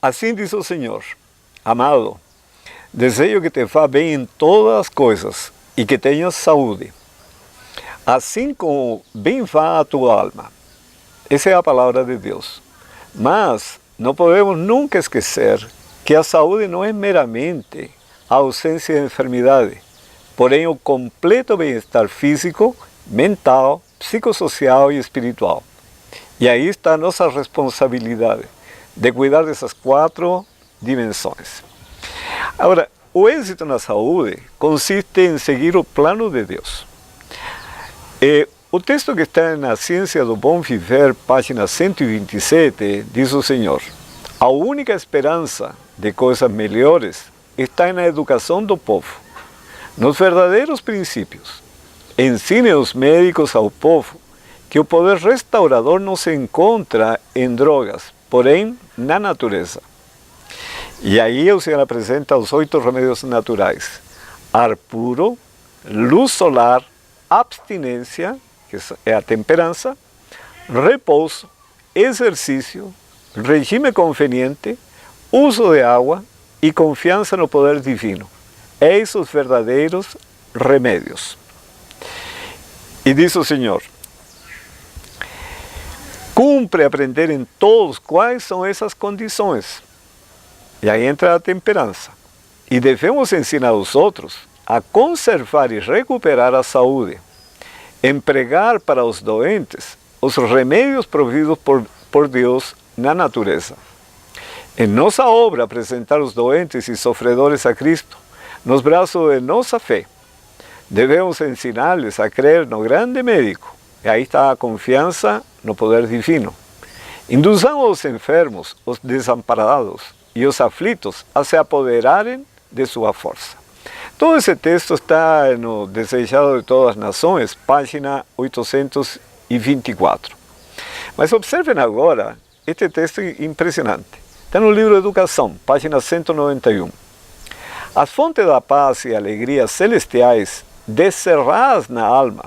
Assim diz o Senhor: amado, desejo que te vá bem em todas as coisas e que tenhas saúde, assim como bem vá a tua alma. Essa é a palavra de Deus. Mas não podemos nunca esquecer que a saúde não é meramente a ausência de enfermidade, porém o completo bem-estar físico, mental, psicossocial e espiritual. E aí está a nossa responsabilidade de cuidar dessas 4 dimensões. Agora, o êxito na saúde consiste em seguir o plano de Deus. O texto que está na Ciência do Bom Viver, página 127, diz o Senhor: a única esperança de coisas melhores está na educação do povo, nos verdadeiros princípios. Ensine os médicos ao povo que o poder restaurador não se encontra em drogas, porém na natureza. E aí o Senhor apresenta os 8 remédios naturais: ar puro, luz solar, abstinência, que é a temperança, repouso, exercício, regime conveniente, uso de água e confiança no poder divino. Eis os verdadeiros remédios. E diz o Senhor: cumpre aprender em todos quais são essas condições. E aí entra a temperança. E devemos ensinar os outros a conservar e recuperar a saúde, empregar para os doentes os remédios providos por Deus na natureza. Em nossa obra, apresentar os doentes e sofredores a Cristo, nos braços de nossa fé, devemos ensinar-lhes a crer no grande médico. E aí está a confiança no poder divino. Induzamos os enfermos, os desamparados e os aflitos a se apoderarem de sua força. Todo esse texto está no Desejado de Todas as Nações, página 824. Mas observem agora este texto impressionante. Está no livro Educação, página 191. As fontes da paz e alegria celestiais descerradas na alma,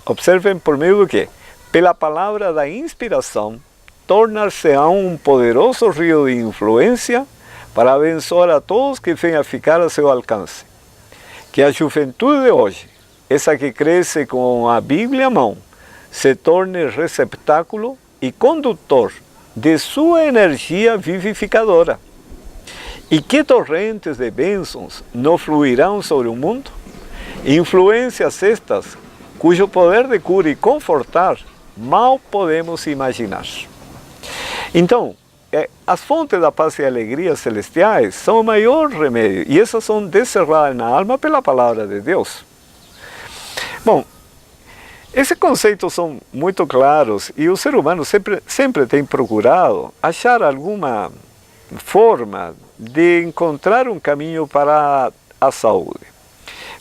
observem por meio do quê? Pela palavra da inspiração, tornar-se-ão um poderoso rio de influência para abençoar a todos que venham a ficar a seu alcance. Que a juventude de hoje, essa que cresce com a Bíblia à mão, se torne receptáculo e condutor de sua energia vivificadora. E que torrentes de bênçãos não fluirão sobre o mundo? Influências estas, cujo poder de cura e confortar mal podemos imaginar. Então, as fontes da paz e alegria celestiais são o maior remédio, e essas são descerradas na alma pela palavra de Deus. Bom, esses conceitos são muito claros, e o ser humano sempre tem procurado achar alguma forma de encontrar um caminho para a saúde.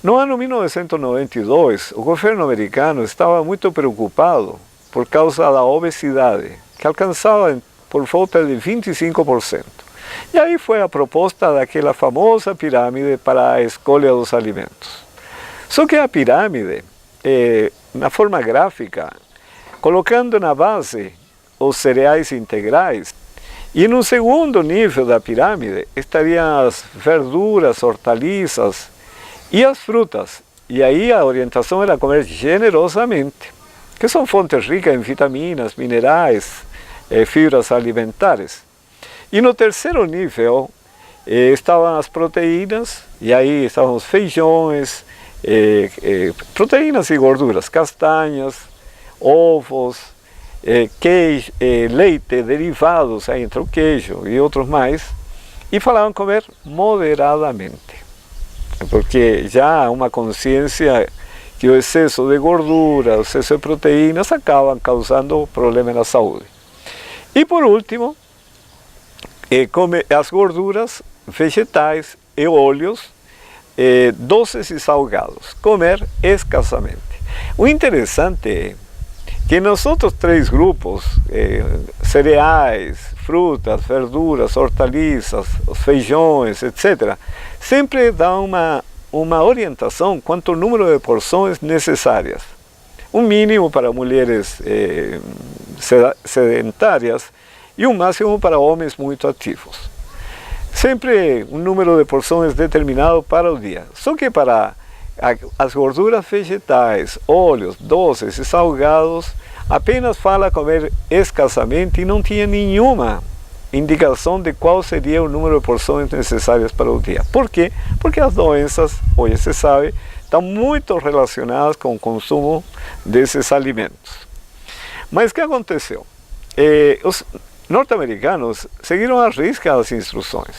No ano 1992, o governo americano estava muito preocupado por causa da obesidade, que alcançava por volta de 25%. E aí foi a proposta daquela famosa pirâmide para a escolha dos alimentos. Só que a pirâmide, na forma gráfica, colocando na base os cereais integrais, e no segundo nível da pirâmide estariam as verduras, hortaliças e as frutas. E aí a orientação era comer generosamente, que são fontes ricas em vitaminas, minerais, fibras alimentares. E no terceiro nível estavam as proteínas, e aí estavam os feijões, proteínas e gorduras, castanhas, ovos, queijo, leite, derivados, aí entra o queijo e outros mais, e falavam comer moderadamente, porque já há uma consciência que o excesso de gordura, o excesso de proteínas acabam causando problemas na saúde. E por último, come as gorduras, vegetais e óleos, doces e salgados. Comer escassamente. O interessante é que nos outros 3 grupos, cereais, frutas, verduras, hortaliças, os feijões, etc., sempre dá uma orientação quanto ao número de porções necessárias. Um mínimo para mulheres sedentárias e um máximo para homens muito ativos. Sempre um número de porções determinado para o dia. Só que para as gorduras vegetais, óleos, doces e salgados, apenas fala comer escassamente e não tinha nenhuma indicação de qual seria o número de porções necessárias para o dia. Por quê? Porque as doenças, hoje se sabe, estão muito relacionadas com o consumo desses alimentos. Mas o que aconteceu? Os norte-americanos seguiram à risca as instruções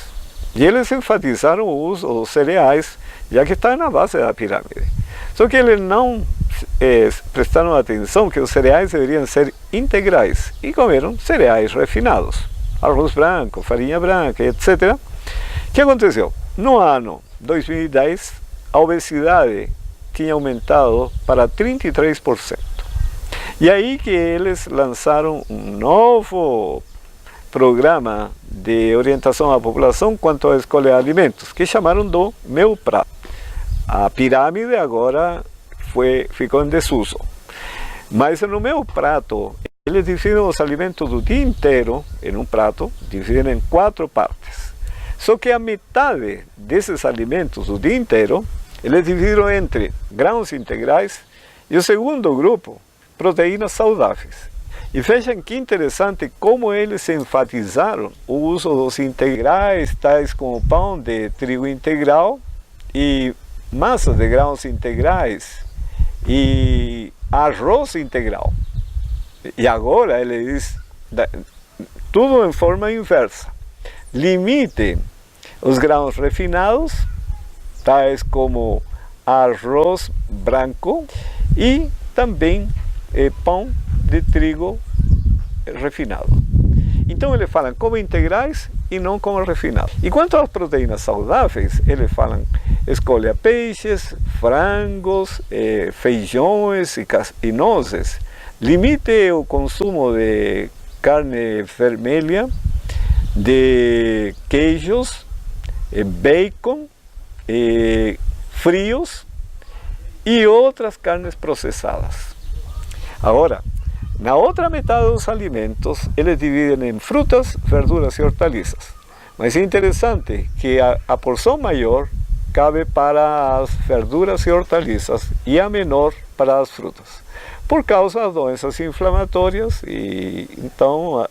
e eles enfatizaram o uso dos cereais, já que está na base da pirâmide. Só que eles não prestaram atenção que os cereais deveriam ser integrais e comeram cereais refinados, arroz branco, farinha branca, etc. O que aconteceu? No ano 2010, a obesidade tinha aumentado para 33%. E aí que eles lançaram um novo programa de orientação à população quanto à escolha de alimentos, que chamaram do Meu Prato. A pirâmide agora ficou em desuso. Mas no Meu Prato, eles dividem os alimentos do dia inteiro em um prato, dividem em 4 partes. Só que a metade desses alimentos do dia inteiro, eles dividiram entre grãos integrais e o segundo grupo, proteínas saudáveis. E vejam que interessante como eles enfatizaram o uso dos integrais, tais como pão de trigo integral e massas de grãos integrais e arroz integral. E agora ele diz tudo em forma inversa. Limite os grãos refinados, tais como arroz branco e também pão de trigo refinado. Então eles falam como integrais e não como refinados. E quanto às proteínas saudáveis, eles falam escolha peixes, frangos, feijões e nozes. Limite o consumo de carne vermelha, de queijos, bacon, frios e outras carnes processadas. Agora, na outra metade dos alimentos, eles dividem em frutas, verduras e hortaliças. Mas é interessante que a porção maior cabe para as verduras e hortaliças e a menor para as frutas, por causa das doenças inflamatórias. E então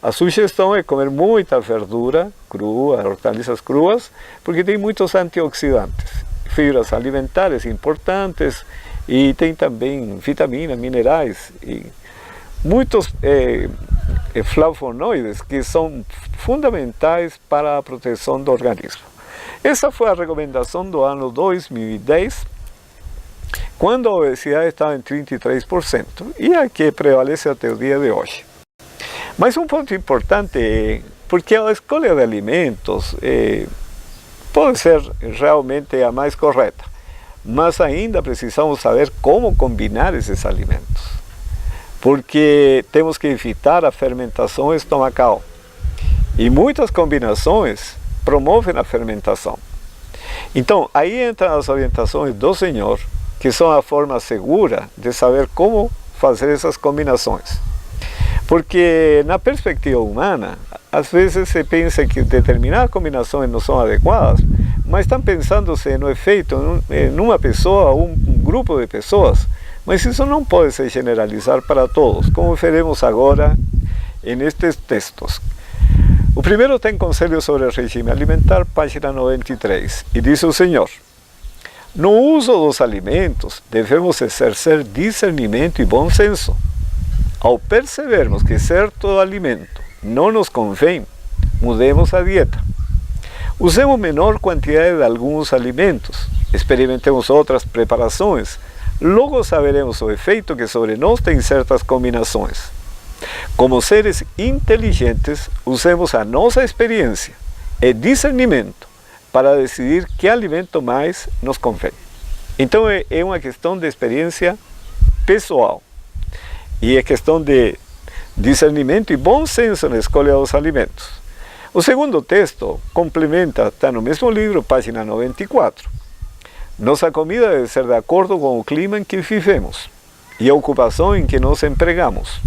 a sugestão é comer muita verdura crua, hortaliças cruas, porque tem muitos antioxidantes, fibras alimentares importantes e tem também vitaminas, minerais e muitos flavonoides que são fundamentais para a proteção do organismo. Essa foi a recomendação do ano 2010, quando a obesidade estava em 33%, e a que prevalece até o dia de hoje. Mas um ponto importante é, porque a escolha de alimentos pode ser realmente a mais correta, mas ainda precisamos saber como combinar esses alimentos, porque temos que evitar a fermentação estomacal, e muitas combinações promovem a fermentação. Então, aí entram as orientações do Senhor, que são a forma segura de saber como fazer essas combinações. Porque na perspectiva humana, às vezes se pensa que determinadas combinações não são adequadas, mas estão pensando-se no efeito em uma pessoa ou um grupo de pessoas, mas isso não pode se generalizar para todos, como veremos agora nestes textos. O primeiro tem Conselho sobre o Regime Alimentar, página 93, e diz o Senhor: no uso dos alimentos devemos exercer discernimento e bom senso. Ao percebermos que certo alimento não nos convém, mudemos a dieta. Usemos menor quantidade de alguns alimentos, experimentemos outras preparações, logo saberemos o efeito que sobre nós tem certas combinações. Como seres inteligentes, usemos a nossa experiência e discernimento para decidir que alimento mais nos convém. Então é uma questão de experiência pessoal e é questão de discernimento e bom senso na escolha dos alimentos. O segundo texto complementa, está no mesmo livro, página 94. Nossa comida deve ser de acordo com o clima em que vivemos e a ocupação em que nos empregamos.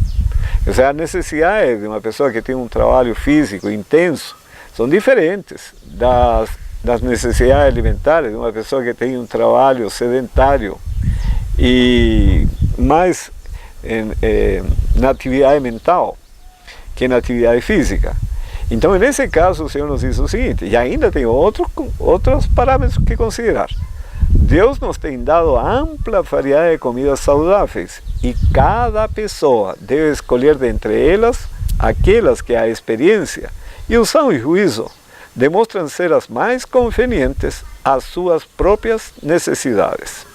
Ou seja, as necessidades de uma pessoa que tem um trabalho físico intenso são diferentes das necessidades alimentares de uma pessoa que tem um trabalho sedentário e mais na atividade mental que na atividade física. Então, nesse caso, o Senhor nos diz o seguinte, e ainda tem outros parâmetros que considerar. Deus nos tem dado ampla variedade de comidas saudáveis e cada pessoa deve escolher dentre elas aquelas que a experiência e o são juízo demonstram ser as mais convenientes às suas próprias necessidades.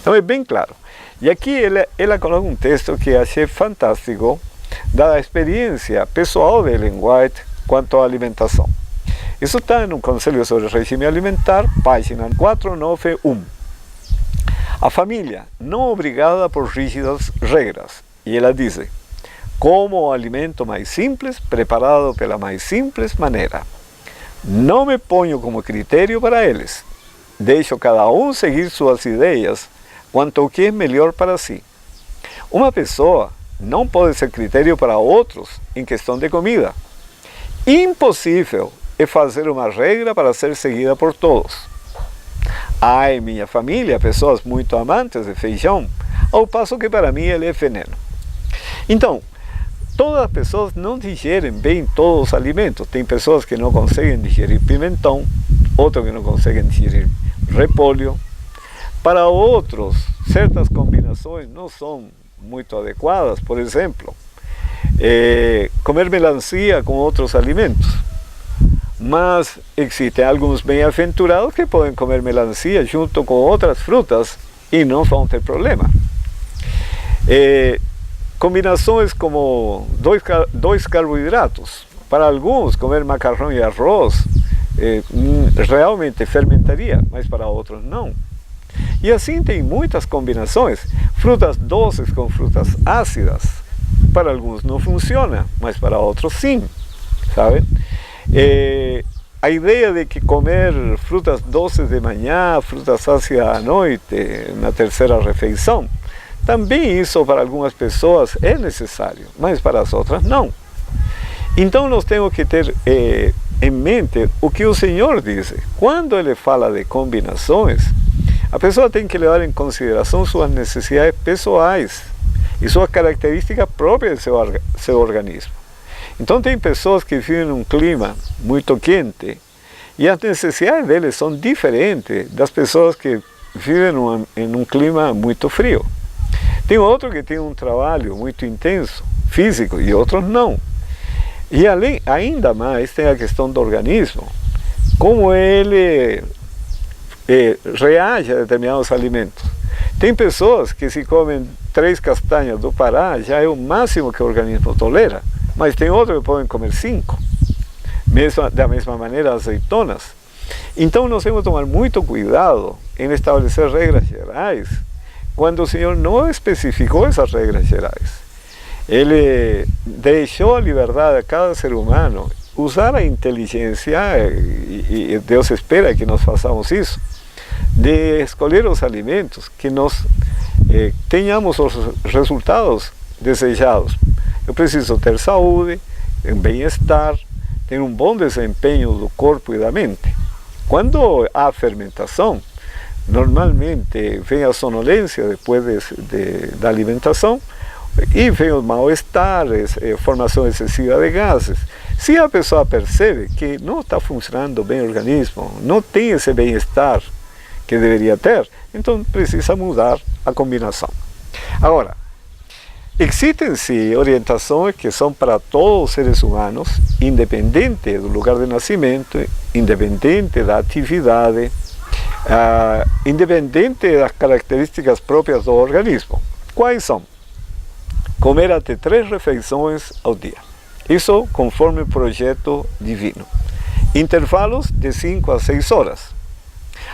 Então é bem claro. E aqui ela coloca um texto que achei fantástico, da experiência pessoal de Ellen White quanto à alimentação. Isso está no Conselho sobre o Regime Alimentar, página 491. A família não obrigada por rígidas regras. E ela diz, como o alimento mais simples, preparado pela mais simples maneira. Não me ponho como critério para eles. Deixo cada um seguir suas ideias quanto ao que é melhor para si. Uma pessoa não pode ser critério para outros em questão de comida. Impossível é fazer uma regra para ser seguida por todos. Há em minha família pessoas muito amantes de feijão, ao passo que para mim ele é veneno. Então, todas as pessoas não digerem bem todos os alimentos. Tem pessoas que não conseguem digerir pimentão, outros que não conseguem digerir repolho. Para outros, certas combinações não são muito adequadas. Por exemplo, comer melancia com outros alimentos. Mas existem alguns bem-aventurados que podem comer melancia junto com outras frutas e não vão ter problema. Combinações como dois carboidratos. Para alguns, comer macarrão e arroz realmente fermentaria, mas para outros não. E assim tem muitas combinações. Frutas doces com frutas ácidas. Para alguns não funciona, mas para outros sim. Sabe? A ideia de que comer frutas doces de manhã, frutas ácidas à noite, na terceira refeição, também isso para algumas pessoas é necessário, mas para as outras não. Então nós temos que ter em mente o que o Senhor diz. Quando Ele fala de combinações, a pessoa tem que levar em consideração suas necessidades pessoais e suas características próprias de seu organismo. Então tem pessoas que vivem num clima muito quente e as necessidades deles são diferentes das pessoas que vivem em um clima muito frio. Tem outro que tem um trabalho muito intenso, físico, e outros não. E ainda mais tem a questão do organismo, como ele reage a determinados alimentos. Tem pessoas que se comem 3 castanhas do Pará, já é o máximo que o organismo tolera. Mas tem outros que podem comer 5, da mesma maneira azeitonas. Então nós temos que tomar muito cuidado em estabelecer regras gerais, quando o Senhor não especificou essas regras gerais. Ele deixou a liberdade a cada ser humano usar a inteligência, e Deus espera que nós façamos isso, de escolher os alimentos que nós tenhamos os resultados desejados. Eu preciso ter saúde, bem-estar, ter um bom desempenho do corpo e da mente. Quando há fermentação, normalmente vem a sonolência depois da alimentação e vem os mal-estares, formação excessiva de gases. Se a pessoa percebe que não está funcionando bem o organismo, não tem esse bem-estar que deveria ter, então precisa mudar a combinação. Agora, existem sim orientações que são para todos os seres humanos, independente do lugar de nascimento, independente da atividade, independente das características próprias do organismo. Quais são? Comer até 3 refeições ao dia. Isso conforme o projeto divino. Intervalos de 5 a 6 horas.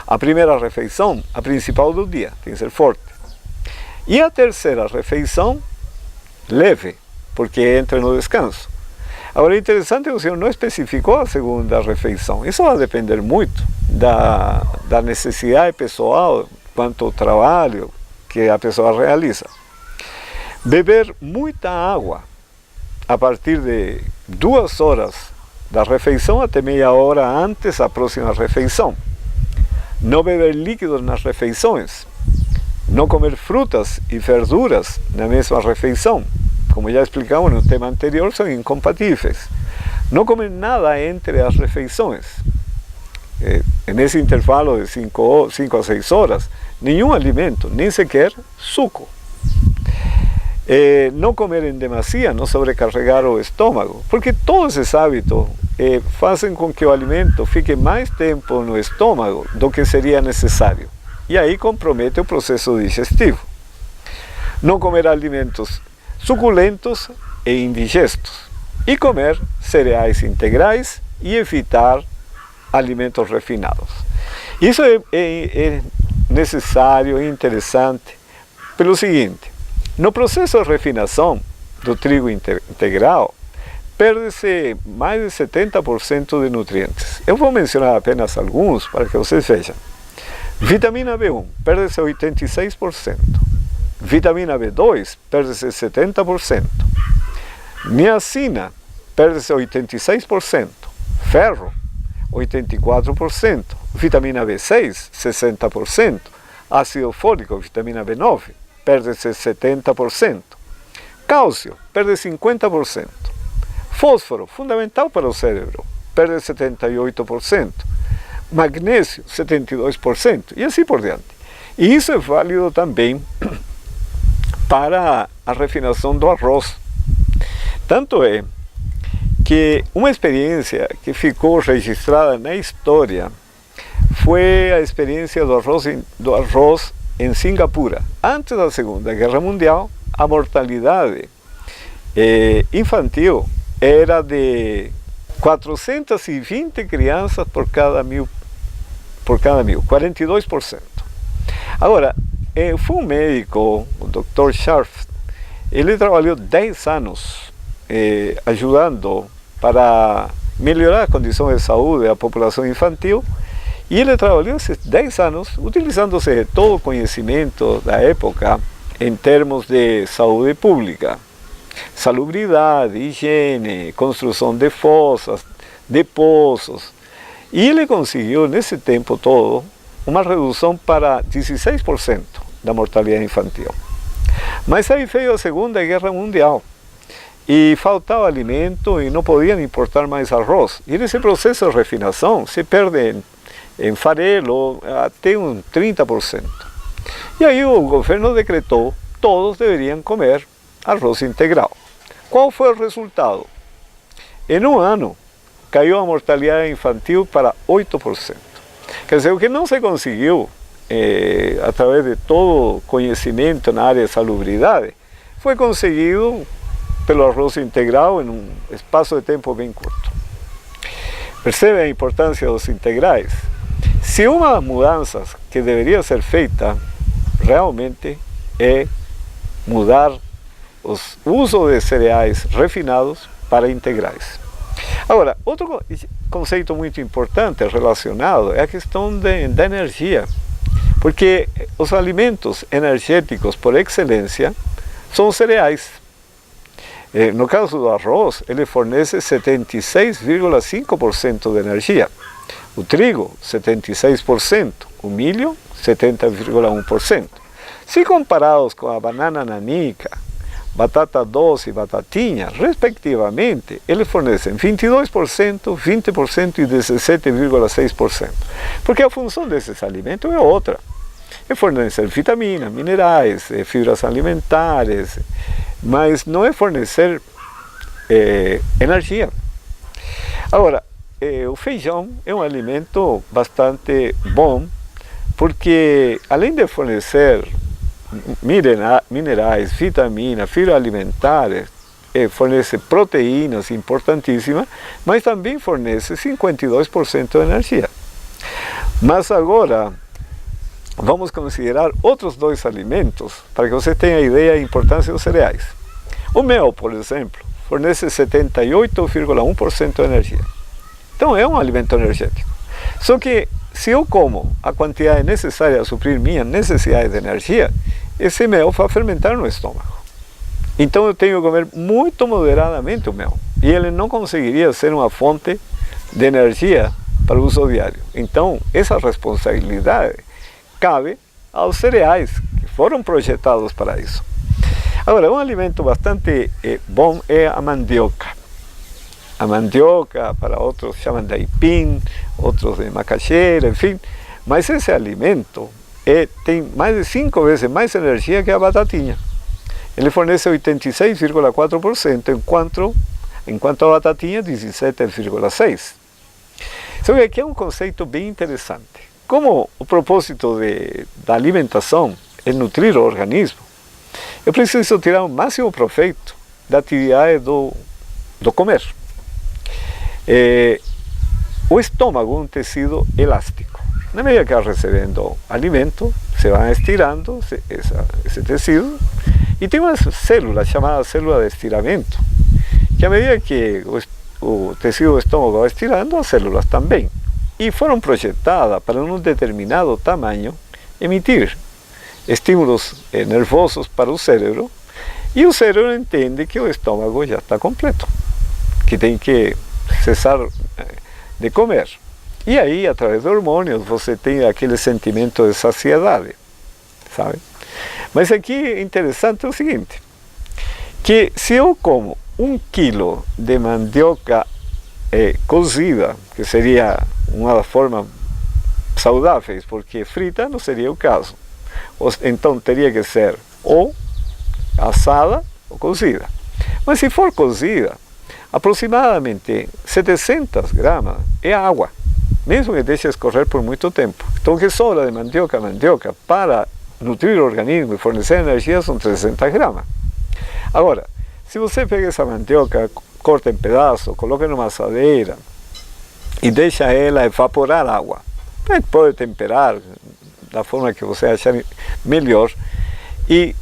A primeira refeição, a principal do dia, tem que ser forte. E a terceira refeição, leve, porque entra no descanso. Agora, é interessante que o Senhor não especificou a segunda refeição. Isso vai depender muito da necessidade pessoal quanto ao trabalho que a pessoa realiza. Beber muita água a partir de 2 horas da refeição até meia hora antes da próxima refeição. Não beber líquidos nas refeições. Não comer frutas e verduras na mesma refeição. Como já explicamos no tema anterior, são incompatíveis. Não comer nada entre as refeições. Nesse intervalo de 5 a 6 horas, nenhum alimento, nem sequer suco. Não comer em demasia, não sobrecarregar o estômago, porque todos esses hábitos fazem com que o alimento fique mais tempo no estômago do que seria necessário, e aí compromete o processo digestivo. Não comer alimentos suculentos e indigestos, e comer cereais integrais e evitar alimentos refinados. Isso é necessário e interessante pelo seguinte: no processo de refinação do trigo integral, perde-se mais de 70% de nutrientes. Eu vou mencionar apenas alguns para que vocês vejam. Vitamina B1, perde-se 86%. Vitamina B2, perde-se 70%. Niacina, perde-se 86%. Ferro, 84%. Vitamina B6, 60%. Ácido fólico, vitamina B9, perde-se 70%. Cálcio, perde 50%. Fósforo, fundamental para o cérebro, perde 78%. Magnésio, 72%. E assim por diante. E isso é válido também para a refinação do arroz. Tanto é que uma experiência que ficou registrada na história foi a experiência do arroz em Singapura. Antes da Segunda Guerra Mundial, a mortalidade infantil era de 420 crianças por cada mil, 42%. Agora, foi um médico, o Dr. Scharf, ele trabalhou 10 anos ajudando para melhorar a condição de saúde da população infantil. E ele trabalhou esses 10 anos utilizando-se de todo o conhecimento da época em termos de saúde pública, salubridade, higiene, construção de fossas, de poços. E ele conseguiu, nesse tempo todo, uma redução para 16% da mortalidade infantil. Mas aí veio a Segunda Guerra Mundial e faltava alimento e não podiam importar mais arroz. E nesse processo de refinação se perde em farelo até 30%. E aí o governo decretou que todos deveriam comer arroz integral. Qual foi o resultado? Em um ano, caiu a mortalidade infantil para 8%. Quer dizer, o que não se conseguiu, através de todo o conhecimento na área de salubridade, foi conseguido pelo arroz integral em um espaço de tempo bem curto. Percebe a importância dos integrais? Se uma mudança que deveria ser feita realmente é mudar o uso de cereais refinados para integrais. Agora, outro conceito muito importante relacionado é a questão da energia, porque os alimentos energéticos por excelência são os cereais. No caso do arroz, ele fornece 76,5% de energia. O trigo, 76%, o milho, 70,1%. Se comparados com a banana nanica, batata doce e batatinha, respectivamente, eles fornecem 22%, 20% e 17,6%. Porque a função desses alimentos é outra. É fornecer vitaminas, minerais, fibras alimentares, mas não é fornecer energia. Agora, o feijão é um alimento bastante bom, porque além de fornecer minerais, vitaminas, fibras alimentares, fornece proteínas importantíssimas, mas também fornece 52% de energia. Mas agora, vamos considerar outros dois alimentos, para que você tenha ideia da importância dos cereais. O mel, por exemplo, fornece 78,1% de energia. Então é um alimento energético. Só que se eu como a quantidade necessária a suprir minha necessidade de energia, esse mel vai fermentar no estômago. Então eu tenho que comer muito moderadamente o mel. E ele não conseguiria ser uma fonte de energia para o uso diário. Então, essa responsabilidade cabe aos cereais, que foram projetados para isso. Agora, um alimento bastante bom é a mandioca. A mandioca, para outros chamam de aipim, outros de macaxeira, enfim. Mas esse alimento tem mais de 5 vezes mais energia que a batatinha. Ele fornece 86,4%, enquanto a batatinha 17,6%. Só que aqui é um conceito bem interessante. Como o propósito da alimentação é nutrir o organismo, eu preciso tirar o máximo proveito da atividade do comer. O estômago é um tecido elástico. Na medida que vai recebendo alimento, se vai estirando esse tecido, e tem uma célula chamada célula de estiramento, que à medida que o tecido do estômago vai estirando, as células também. E foram projetadas para um determinado tamanho emitir estímulos nervosos para o cérebro, e o cérebro entende que o estômago já está completo, que tem que cessar de comer. E aí, através de hormônios, você tem aquele sentimento de saciedade, sabe? Mas aqui é interessante o seguinte, que se eu como 1 quilo de mandioca cozida, que seria uma das formas saudáveis, porque frita não seria o caso, então teria que ser ou assada ou cozida. Mas se for cozida, aproximadamente 700 gramas é água, mesmo que deixe escorrer por muito tempo. Então o que sobra de mandioca para nutrir o organismo e fornecer energia são 300 gramas. Agora, se você pega essa mandioca, corta em pedaços, coloca numa assadeira e deixa ela evaporar água, pode temperar da forma que você achar melhor e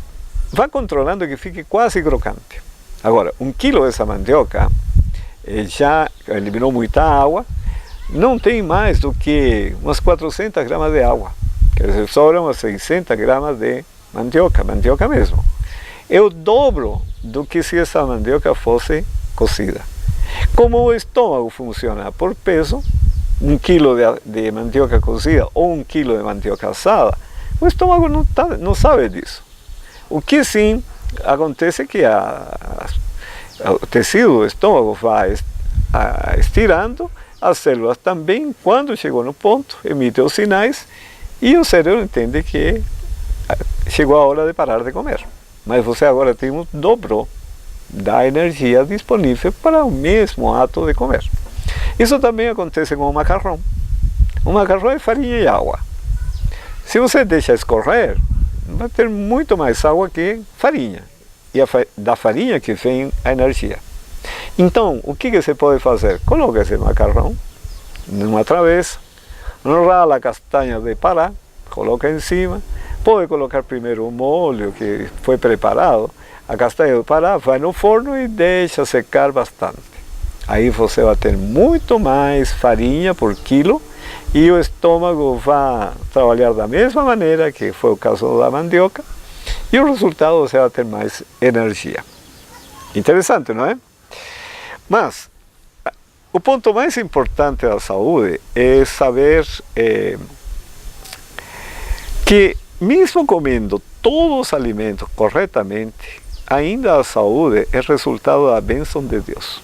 vá controlando que fique quase crocante. Agora, 1 quilo dessa mandioca já eliminou muita água, não tem mais do que umas 400 gramas de água, quer dizer, sobram umas 600 gramas de mandioca mesmo. É o dobro do que se essa mandioca fosse cozida. Como o estômago funciona por peso, 1 quilo de mandioca cozida ou 1 quilo de mandioca assada, o estômago não sabe disso. O que sim acontece é que o tecido do estômago vai estirando, as células também, quando chegou no ponto, emitem os sinais e o cérebro entende que chegou a hora de parar de comer. Mas você agora tem um dobro da energia disponível para o mesmo ato de comer. Isso também acontece com o macarrão. O macarrão é farinha e água. Se você deixa escorrer, vai ter muito mais água que farinha. E da farinha que vem a energia. Então, o que você pode fazer? Coloca esse macarrão numa travessa, rala a castanha de Pará, coloca em cima, pode colocar primeiro o molho que foi preparado, a castanha de Pará vai no forno e deixa secar bastante. Aí você vai ter muito mais farinha por quilo e o estômago vai trabalhar da mesma maneira que foi o caso da mandioca e o resultado você vai ter mais energia. Interessante, não é? Mas o ponto mais importante da saúde é saber que mesmo comendo todos os alimentos corretamente, ainda a saúde é resultado da bênção de Deus.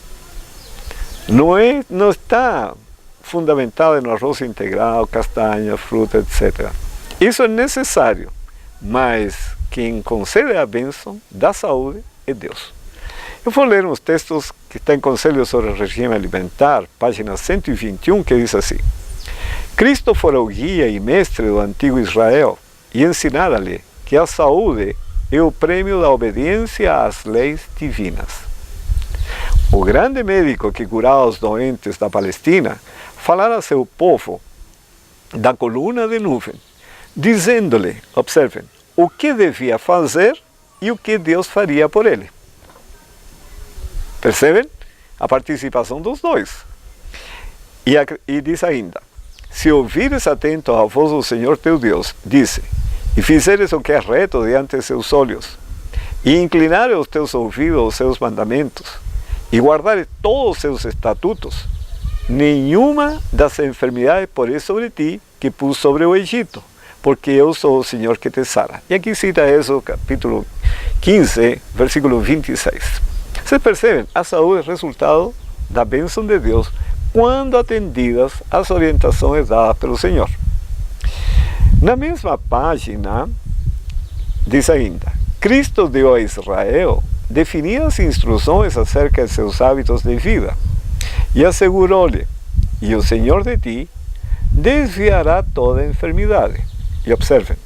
Não está fundamentada no arroz integral, castanha, fruta, etc. Isso é necessário, mas quem concede a bênção da saúde é Deus. Eu vou ler uns textos que estão em Conselho sobre o Regime Alimentar, página 121, que diz assim: Cristo fora o guia e mestre do antigo Israel e ensinara-lhe que a saúde é o prêmio da obediência às leis divinas. O grande médico que curava os doentes da Palestina falara a seu povo da coluna de nuvem, dizendo-lhe, observem, o que devia fazer e o que Deus faria por ele. Percebem? A participação dos dois. E diz ainda, se ouvires atento à voz do Senhor teu Deus, disse, e fizeres o que é reto diante de seus olhos, e inclinares os teus ouvidos aos seus mandamentos, e guardares todos os seus estatutos, nenhuma das enfermidades porei sobre ti que pus sobre o Egito, porque eu sou o Senhor que te sara. E aqui cita Êxodo capítulo 15, versículo 26. Vocês percebem? A saúde é resultado da bênção de Deus quando atendidas as orientações dadas pelo Senhor. Na mesma página, diz ainda: Cristo deu a Israel definidas instruções acerca de seus hábitos de vida e assegurou-lhe: e o Senhor de ti desviará toda enfermidade. E observem,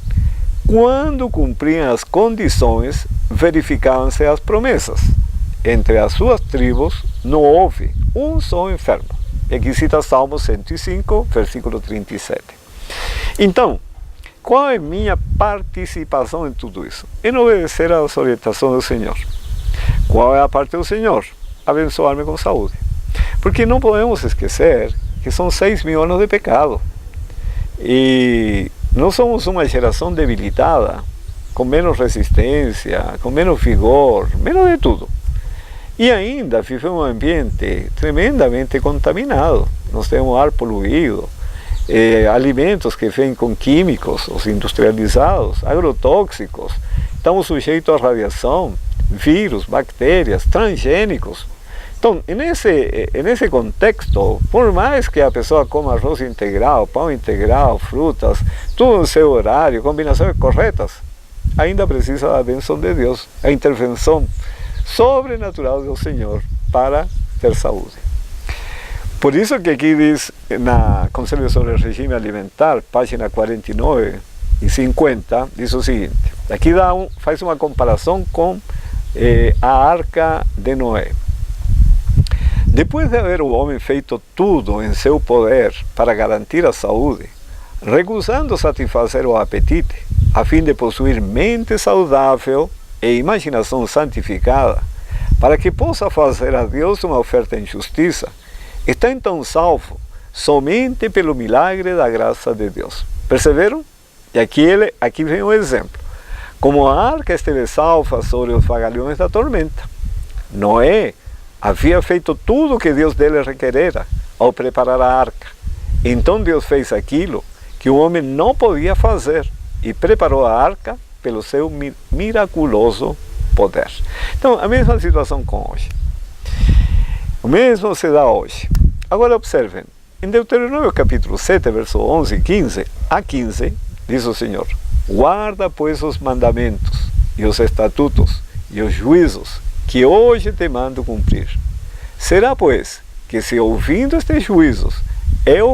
quando cumpriam as condições, verificavam-se as promessas. Entre as suas tribos não houve um só enfermo. E aqui cita Salmo 105, versículo 37. Então, qual é minha participação em tudo isso? Em obedecer às orientações do Senhor. Qual é a parte do Senhor? Abençoar-me com saúde. Porque não podemos esquecer que são 6.000 anos de pecado. E nós somos uma geração debilitada, com menos resistência, com menos vigor, menos de tudo. E ainda vive um ambiente tremendamente contaminado. Nós temos ar poluído, alimentos que vêm com químicos, os industrializados, agrotóxicos. Estamos sujeitos à radiação, vírus, bactérias, transgênicos. Então, nesse contexto, por mais que a pessoa coma arroz integral, pão integral, frutas, tudo no seu horário, combinações corretas, ainda precisa da bênção de Deus, a intervenção sobrenatural do Senhor para ter saúde. Por isso que aqui diz, na Conselho sobre o Regime Alimentar, página 49 e 50, diz o seguinte, aqui faz uma comparação com a Arca de Noé. Depois de haver o homem feito tudo em seu poder para garantir a saúde, recusando satisfazer o apetite, a fim de possuir mente saudável e imaginação santificada, para que possa fazer a Deus uma oferta em justiça, está então salvo somente pelo milagre da graça de Deus. Perceberam? E aqui vem um exemplo. Como a arca esteve salva sobre os vagalhões da tormenta, Noé havia feito tudo o que Deus dele requerera ao preparar a arca. Então Deus fez aquilo que o homem não podia fazer e preparou a arca pelo seu miraculoso poder. Então, a mesma situação com hoje. O mesmo se dá hoje. Agora observem, em Deuteronômio capítulo 7, verso 11 e 15, a 15, diz o Senhor: guarda, pois, os mandamentos e os estatutos e os juízos que hoje te mando cumprir. Será, pois, que se ouvindo estes juízos,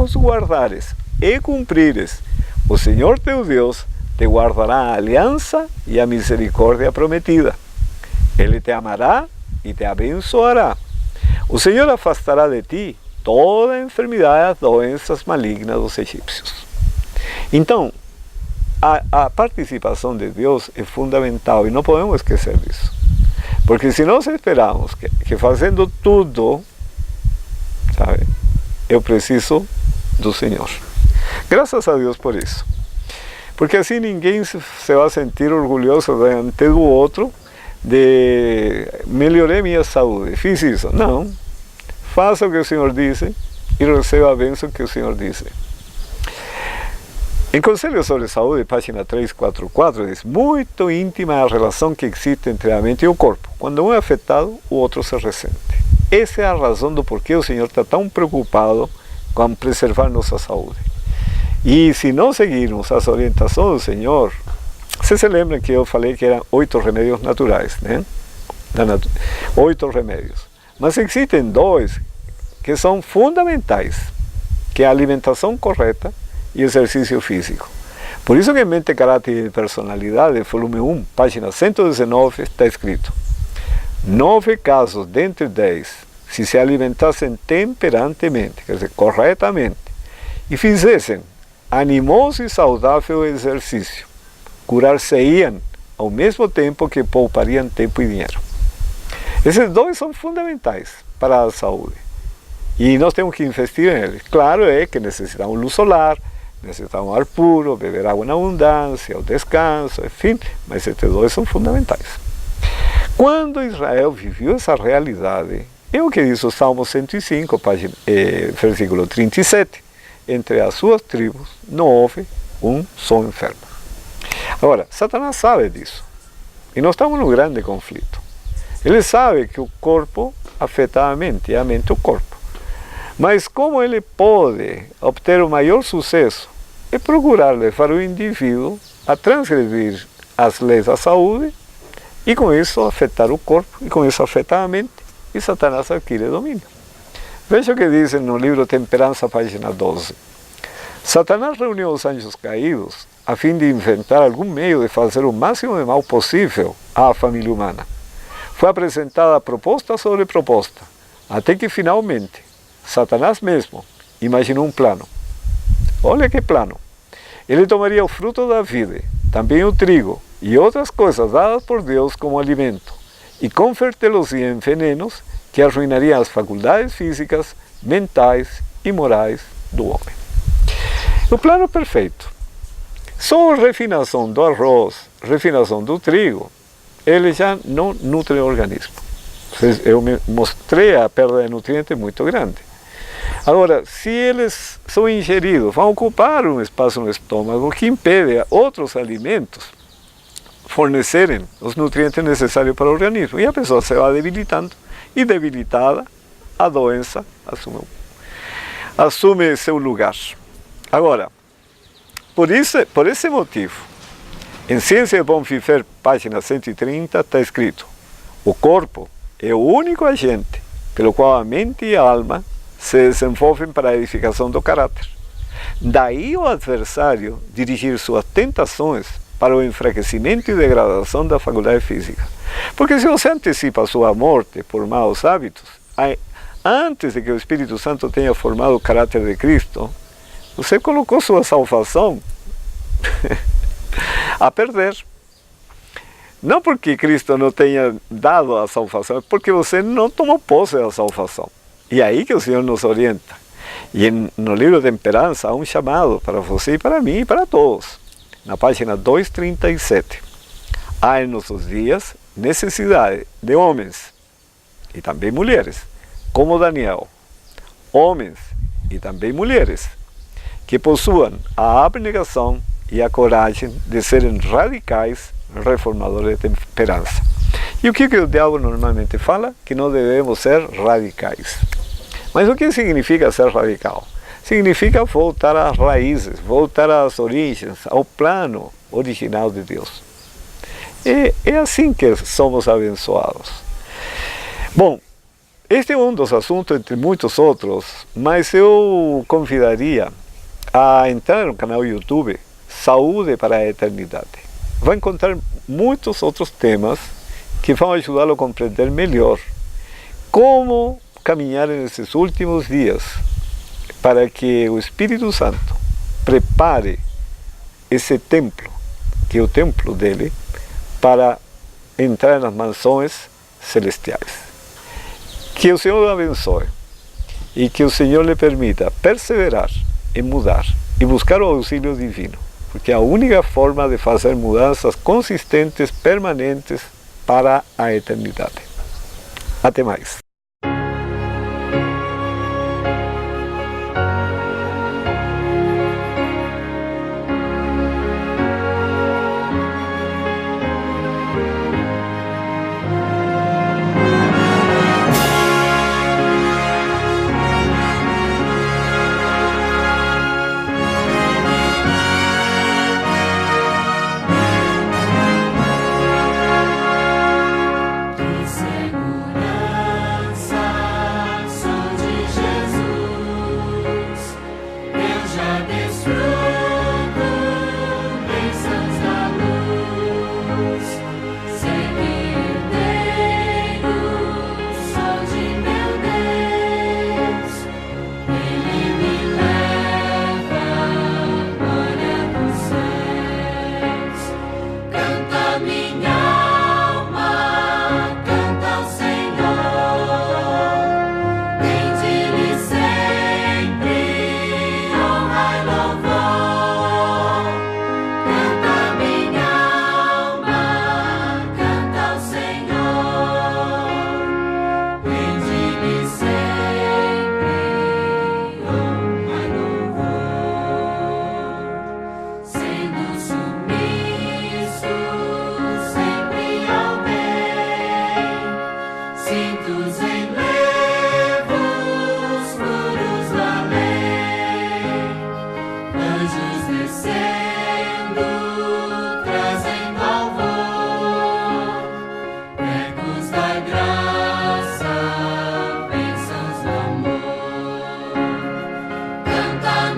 os guardares e cumprires, o Senhor teu Deus te guardará a aliança e a misericórdia prometida. Ele te amará e te abençoará. O Senhor afastará de ti toda a enfermidade e as doenças malignas dos egípcios. Então, a participação de Deus é fundamental e não podemos esquecer disso. Porque se nós esperamos que fazendo tudo, sabe, eu preciso do Senhor. Graças a Deus por isso. Porque assim ninguém se vai sentir orgulhoso diante do outro de melhorei minha saúde, fiz isso. Não. Faça o que o Senhor disse e receba a bênção que o Senhor disse. Em Conselho sobre Saúde, página 344, diz: muito íntima é a relação que existe entre a mente e o corpo. Quando um é afetado, o outro se ressente. Essa é a razão do porquê o Senhor está tão preocupado com preservar nossa saúde. E se não seguirmos as orientações do Senhor, vocês se lembram que eu falei que eram 8 remédios naturais, né? 8 remédios. Mas existem 2 que são fundamentais, que é a alimentação correta e exercício físico. Por isso que em Mente, Caráter e Personalidade, volume 1, página 119, está escrito: 9 casos dentre 10, se se alimentassem temperantemente, quer dizer, corretamente, e fizessem animoso e saudável exercício, curar-se-iam ao mesmo tempo que poupariam tempo e dinheiro. Esses 2 são fundamentais para a saúde. E nós temos que investir neles. Claro é que necessitamos luz solar, necessitamos ar puro, beber água em abundância, o descanso, enfim, mas esses 2 são fundamentais. Quando Israel viveu essa realidade, é o que diz o Salmo 105, versículo 37. Entre as suas tribos não houve um só enfermo. Agora, Satanás sabe disso. E nós estamos num grande conflito. Ele sabe que o corpo afeta a mente, e a mente o corpo. Mas como ele pode obter o maior sucesso? É procurar levar o indivíduo a transgredir as leis da saúde e com isso afetar o corpo, e com isso afetar a mente, e Satanás adquire domínio. Veja o que diz no livro Temperança, página 12. Satanás reuniu os anjos caídos a fim de inventar algum meio de fazer o máximo de mal possível à família humana. Foi apresentada proposta sobre proposta, até que finalmente Satanás mesmo imaginou um plano. Olha que plano! Ele tomaria o fruto da vida, também o trigo e outras coisas dadas por Deus como alimento, e convertê-los-ia em venenos que arruinariam as faculdades físicas, mentais e morais do homem. O plano perfeito. Só a refinação do arroz, refinação do trigo, ele já não nutre o organismo. Eu mostrei a perda de nutrientes muito grande. Agora, se eles são ingeridos, vão ocupar um espaço no estômago que impede a outros alimentos fornecerem os nutrientes necessários para o organismo. E a pessoa se vai debilitando, e debilitada, a doença assume seu lugar. Agora, por esse motivo, em Ciência de Bom Viver, página 130, está escrito: o corpo é o único agente pelo qual a mente e a alma se desenvolvem para a edificação do caráter. Daí o adversário dirigir suas tentações para o enfraquecimento e degradação da faculdade física. Porque se você antecipa a sua morte por maus hábitos, antes de que o Espírito Santo tenha formado o caráter de Cristo, você colocou sua salvação a perder. Não porque Cristo não tenha dado a salvação, é porque você não tomou posse da salvação. E é aí que o Senhor nos orienta. E no livro Temperança há um chamado para você e para mim e para todos. Na página 237. Há em nossos dias necessidade de homens e também mulheres, como Daniel, homens e também mulheres, que possuam a abnegação e a coragem de serem radicais reformadores de temperança. E o que o diabo normalmente fala? Que não devemos ser radicais. Mas o que significa ser radical? Significa voltar às raízes, voltar às origens, ao plano original de Deus. É assim que somos abençoados. Bom, este é um dos assuntos, entre muitos outros, mas eu convidaria a entrar no canal YouTube Saúde para a Eternidade. Vai encontrar muitos outros temas que vão ajudá-lo a compreender melhor como caminhar nesses últimos dias para que o Espírito Santo prepare esse templo, que é o templo dele, para entrar nas mansões celestiais. Que o Senhor o abençoe e que o Senhor lhe permita perseverar em mudar e buscar o auxílio divino, porque é a única forma de fazer mudanças consistentes, permanentes para a eternidade. Até mais.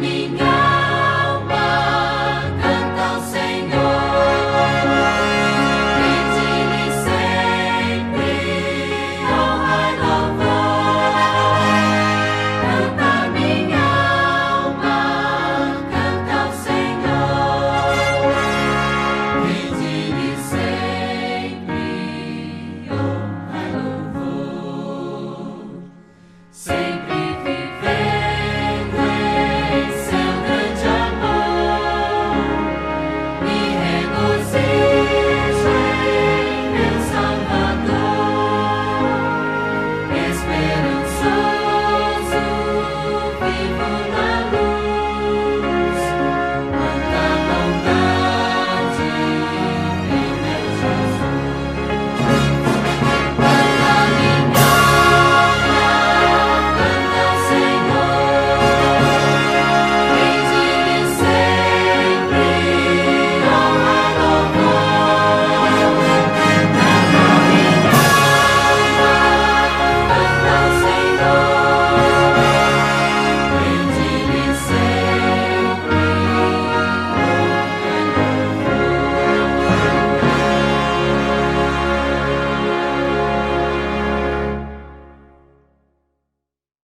caminhar.